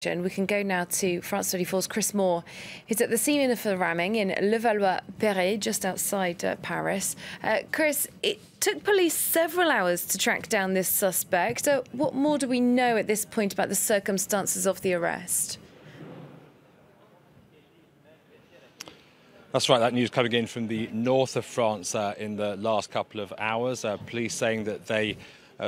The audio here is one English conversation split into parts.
We can go now to France 24's Chris Moore, who's at the scene of the ramming in Levallois-Perret, just outside Paris. Chris, it took police several hours to track down this suspect. So what more do we know at this point about the circumstances of the arrest? That's right, that news coming in from the north of France in the last couple of hours. Police saying that they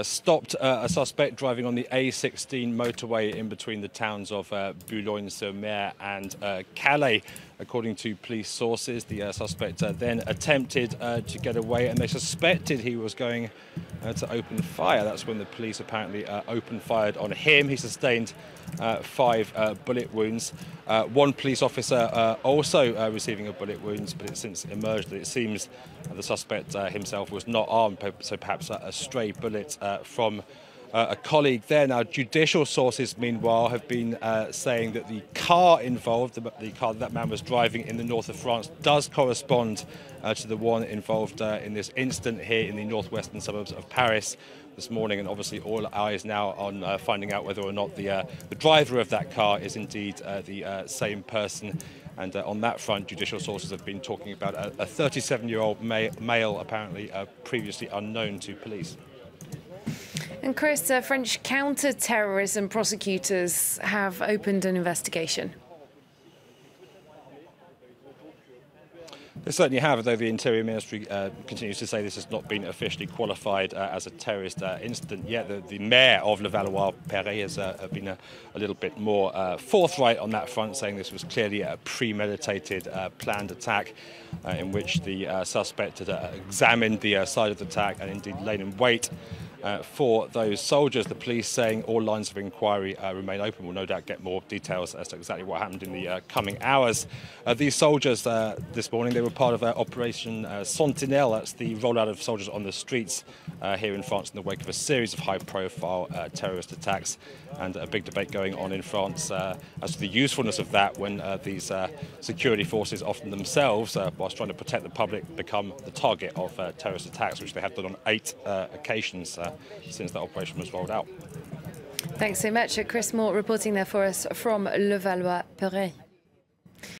stopped a suspect driving on the A16 motorway in between the towns of Boulogne-sur-Mer and Calais. According to police sources, the suspect then attempted to get away, and they suspected he was going to open fire. That's when the police apparently opened fire on him. He sustained 5 bullet wounds. One police officer also receiving a bullet wound, but it's since emerged that it seems the suspect himself was not armed, so perhaps a stray bullet from a colleague there. Now, judicial sources, meanwhile, have been saying that the car involved, the car that man was driving in the north of France, does correspond to the one involved in this incident here in the northwestern suburbs of Paris this morning. And obviously all eyes now on finding out whether or not the driver of that car is indeed the same person. And on that front, judicial sources have been talking about a 37-year-old male, apparently previously unknown to police. And Chris, French counter-terrorism prosecutors have opened an investigation. They certainly have, though the Interior Ministry continues to say this has not been officially qualified as a terrorist incident yet. The mayor of Levallois-Perret has been a little bit more forthright on that front, saying this was clearly a premeditated, planned attack in which the suspect had examined the site of the attack and indeed lain in wait for those soldiers. The police saying all lines of inquiry remain open. We'll no doubt get more details as to exactly what happened in the coming hours. These soldiers this morning, they were part of Operation Sentinelle. That's the rollout of soldiers on the streets here in France in the wake of a series of high-profile terrorist attacks, and a big debate going on in France as to the usefulness of that when these security forces often themselves, whilst trying to protect the public, become the target of terrorist attacks, which they have done on 8 occasions since that operation was rolled out. Thanks so much. Chris Moore reporting there for us from Levallois-Perret.